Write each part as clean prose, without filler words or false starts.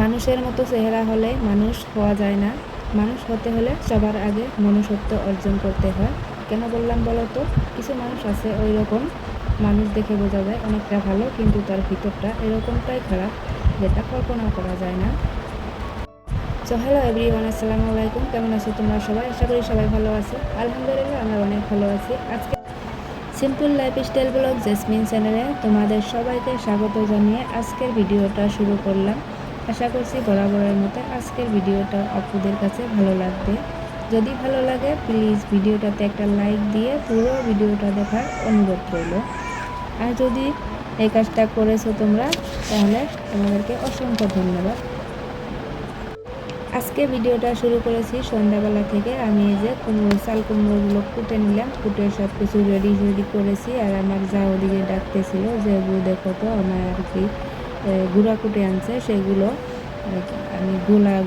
মানুষের মতো চেহারা হলে মানুষ হওয়া যায় না। মানুষ হতে হলে সবার আগে মনুষ্যত্ব অর্জন করতে হয়। কেন বললাম বলো তো? কিছু মানুষ আছে ওই রকম, মানুষ দেখে বোঝা যায় অনেকটা ভালো, কিন্তু তার ভিতরটা এরকমটাই খারাপ যেটা কল্পনা করা যায় না। সো হ্যালো এভরিওয়ান, আসসালামু আলাইকুম। কেমন আছো তোমরা সবাই? আশা করি সবাই ভালো আছো। আলহামদুলিল্লাহ আমরা অনেক ভালো আছি। আজকে সিম্পল লাইফস্টাইল ব্লগ জেসমিন চ্যানেলে তোমাদের সবাইকে স্বাগত জানিয়ে আজকের ভিডিওটা শুরু করলাম। আশা করছি বরাবরের মতো আজকের ভিডিওটা আপুদের কাছে ভালো লাগবে। যদি ভালো লাগে প্লিজ ভিডিওটাতে একটা লাইক দিয়ে পুরো ভিডিওটা দেখার অনুরোধ রইল। আর যদি এই কাজটা করেছো তোমরা, তাহলে তোমাদেরকে অসংখ্য ধন্যবাদ। আজকে ভিডিওটা শুরু করেছি সন্ধ্যাবেলা থেকে। আমি এই যে চাল কুমড়োগুলো কুটে নিলাম, কুটে সব কিছু রেডি করেছি। আর আমার যা ওদিকে ডাকতেছিল যে দেখো তো আমার আর কি গুঁড়া কুটে আনছে, সেগুলো আমি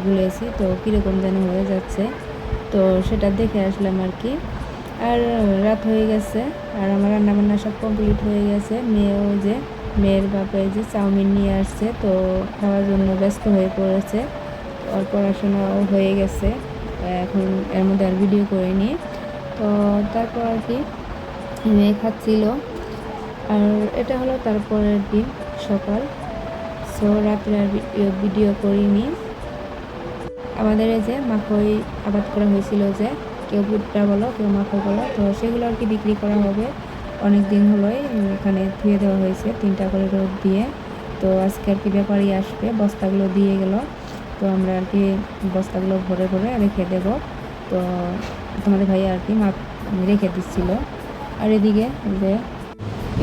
গুলেছি, তো কীরকম যেন হয়ে যাচ্ছে, তো সেটা দেখে আসলাম আর কি। আর রাত হয়ে গেছে, আর আমার রান্নাবান্না সব কমপ্লিট হয়ে গেছে। মেয়ের বাপে যে চাউমিন নিয়ে আসছে, তো খাওয়ার জন্য ব্যস্ত হয়ে পড়েছে। ওর পড়াশোনাও হয়ে গেছে, এখন এর মধ্যে আর ভিডিও করিনি। তো তারপর আর কি মেয়ে খাচ্ছিল। আর এটা হলো তারপরের দিন সকাল। সো রাত্রে আর ভিডিও করিনি। আমাদের এই যে মাখই আবাদ করা হয়েছিল, যে কেউ ভুট্টা বলো কেউ মাখই বলো, তো সেগুলো আর কি বিক্রি করা হবে। অনেক দিন হলোই এখানে ধুয়ে দেওয়া হয়েছে 3টা করে রোদ দিয়ে। তো আজকে আর কি ব্যাপারী আসবে, বস্তাগুলো দিয়ে গেল, তো আমরা আর কি বস্তাগুলো ভরে ভরে রেখে দেব। তো তোমাদের ভাই আর কি রেখে দিচ্ছিল। আর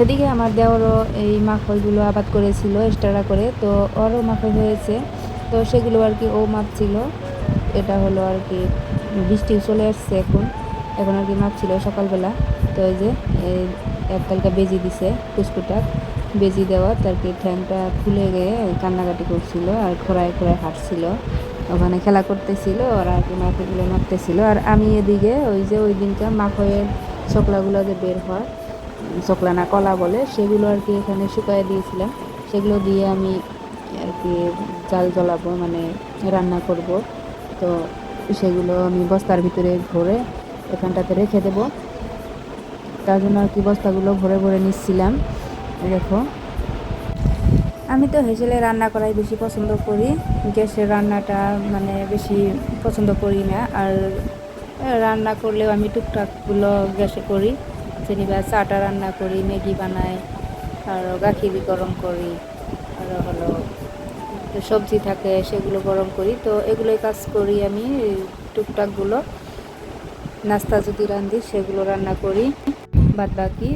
এদিকে আমার দেওয়ারও এই মাখইগুলো আবাদ করেছিল এক্সট্রা করে, তো ওরও মাখই হয়েছে, তো সেগুলো আর কি ও মাপছিল। এটা হলো আর কি বৃষ্টি চলে আসছে এখন আর কি মাপছিল সকালবেলা। তো এই যে এককালকা বেজি দিছে, কুচকুটা বেজি দেওয়া, তার কি ঠ্যাংটা ফুলে গিয়ে কান্নাকাটি করছিল আর খোঁড়ায় হাঁটছিল, ওখানে খেলা করতেছিল। ওরা আর কি মাখইগুলো মাপতেছিল। আর আমি এদিকে ওই দিনকার মাখইয়ের ছোকলাগুলো যে বের হয়, ছোকলা না কলা বলে, সেগুলো আর কি এখানে শুকায় দিয়েছিলাম। সেগুলো দিয়ে আমি আর কি জাল জ্বলাবো, মানে রান্না করব। তো সেগুলো আমি বস্তার ভিতরে ভরে এখানটাতে রেখে দেব। তার জন্য আর কি বস্তাগুলো ভরে ভরে নিচ্ছিলাম। দেখো, আমি তো হেসেলে রান্না করাই বেশি পছন্দ করি, গ্যাসের রান্নাটা মানে বেশি পছন্দ করি না। আর রান্না করলেও আমি টুকটাকগুলো গ্যাসে করি, যেনিবা চাটা রান্না করি, ম্যাগি বানাই, আর গাখির গরম করি, আর হলো সবজি থাকে সেগুলো গরম করি। তো এগুলোই কাজ করি আমি, টুকটাকগুলো নাস্তা যদি রাঁধি সেগুলো রান্না করি। বাদ বাকি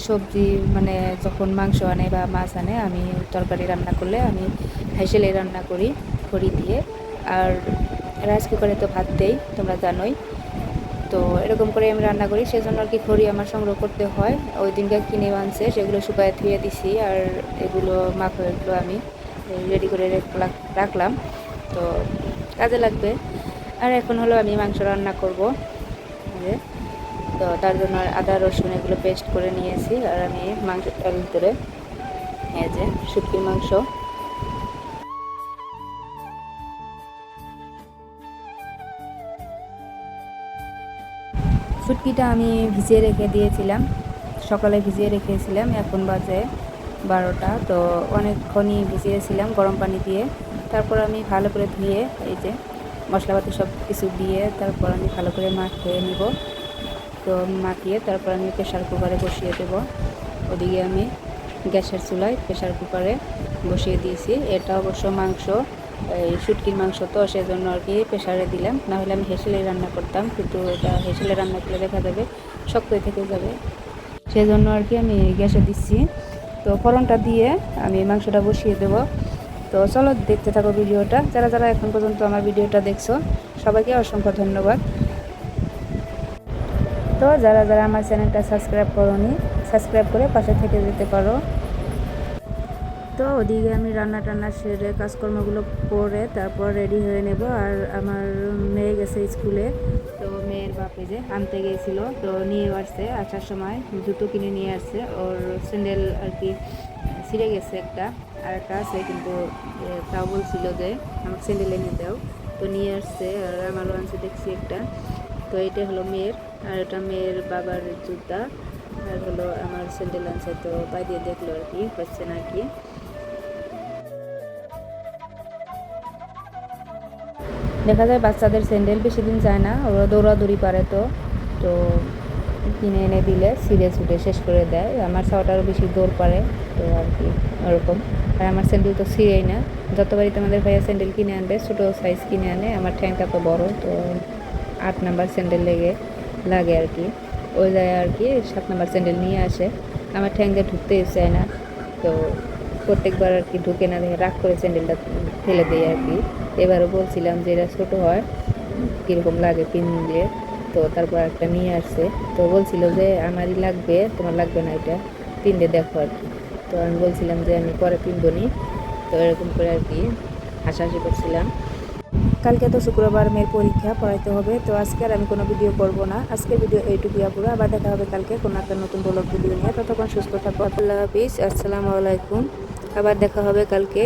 সবজি মানে যখন মাংস আনে বা মাছ আনে, আমি তরকারি রান্না করলে আমি হেসেলে রান্না করি খড়ি দিয়ে। আর রাইস কুকারে তো ভাত দেই, তোমরা জানোই। তো এরকম করে আমি রান্না করি, সেজন্য আর কি খড়ি আমার সংগ্রহ করতে হয়। ওই দিনকে কিনে আনছে, সেগুলো শুকায় ধুয়ে দিছি। আর এগুলো মাখইগুলো আমি রেডি করে রাখলাম, তো কাজে লাগবে। আর এখন হলো আমি মাংস রান্না করব, তো তার জন্য আদা রসুন এগুলো পেস্ট করে নিয়েছি। আর আমি মাংসটার ভিতরে এই যে শুটকির মাংস, শুটকিটা আমি ভিজিয়ে রেখে দিয়েছিলাম, সকালে ভিজিয়ে রেখেছিলাম, এখন বাজে 12টা। তো অনেকক্ষণই ভিজিয়েছিলাম গরম পানি দিয়ে। তারপর আমি ভালো করে ধুয়ে এই যে মশলাপাতি সব কিছু দিয়ে তারপর আমি ভালো করে মাখিয়ে নিব। তো মাখিয়ে তারপর আমি প্রেশার কুকারে বসিয়ে দেব। ওদিকে আমি গ্যাসের চুলায় প্রেশার কুকারে বসিয়ে দিয়েছি। এটা অবশ্য মাংস, এই শুটকির মাংস, তো সেজন্য আর কি প্রেশারে দিলাম, না হলে আমি হেসেলে রান্না করতাম, কিন্তু এটা হেসেলে রান্না করলে দেখা যাবে শক্ত থেকে যাবে, সেজন্য আর কি আমি গ্যাসে দিচ্ছি। তো ফোড়নটা দিয়ে আমি মাংসটা বসিয়ে দেব। তো চলো দেখতে থাকো ভিডিওটা। যারা যারা এখন পর্যন্ত আমার ভিডিওটা দেখছো সবাইকে অসংখ্য ধন্যবাদ। তো যারা যারা আমার চ্যানেলটা সাবস্ক্রাইব করোনি, সাবস্ক্রাইব করে পাশে থেকে যেতে পারো। তো ওদিকে আমি রান্না টান্না সেরে কাজকর্মগুলো করে তারপর রেডি হয়ে নেব। আর আমার মেয়ে গেছে স্কুলে, তো মেয়ের বাপে যে আনতে গিয়েছিল, তো নিয়ে আসছে, আসার সময় জুতো কিনে নিয়ে আসছে। ওর স্যান্ডেল আর কি ছিঁড়ে গেছে একটা, আর একটা আছে, কিন্তু তাও বলছিল যে আমাকে স্যান্ডেল এনে দাও, তো নিয়ে আসছে। আর আমারও আনছে দেখছি একটা। তো এটা হলো মেয়ের, আর এটা মেয়ের বাবার জুতা, আর হলো আমার স্যান্ডেল আনছে। তো পাই দিয়ে দেখলো আর কি হচ্ছে নাকি। দেখা যায় বাচ্চাদের স্যান্ডেল বেশি দিন যায় না, ওরা দৌড়াদৌড়ি পারে, তো তো কিনে এনে দিলে ছিঁড়ে ছুটে শেষ করে দেয়। আমার ছাওয়াটারও বেশি দৌড় পারে, তো আর কি ওরকম। আর আমার স্যান্ডেল তো ছিঁড়েই না। যতবারই তোমাদের ভাইয়া স্যান্ডেল কিনে আনবে ছোটো সাইজ কিনে আনে, আমার ঠ্যাংটা তো বড়, তো 8 নাম্বার স্যান্ডেল লাগে আর কি। ওই যায় আর কি 7 নাম্বার স্যান্ডেল নিয়ে আসে, আমার ঠ্যাং দিয়ে ঢুকতেই চায় না। তো প্রত্যেকবার আর কি ঢুকে না দেখে রাগ করে স্যান্ডেলটা ফেলে দেয় আর কি। এবারও বলছিলাম যে এটা ছোটো হয়, কীরকম লাগে পিনলে, তো তারপর একটা নিয়ে আসছে। তো বলছিল যে আমারই লাগবে, তোমার লাগবে না, এটা পিনলে দেখো আর কি। তো আমি বলছিলাম যে আমি পরে পিনবো নি। তো এরকম করে আর কি হাসাহাসি করছিলাম। কালকে তো শুক্রবার, মেয়ের পরীক্ষা, পড়াইতে হবে। তো আজকে আর আমি কোনো ভিডিও করব না, আজকের ভিডিও এইটুকুই পুরো। আবার দেখা হবে কালকে কোনো একটা নতুন ব্লগ ভিডিও নিয়ে। ততক্ষণ সুস্থ থাকবো। আল্লাহ হাফিজ, আসসালামু আলাইকুম। আবার দেখা হবে কালকে।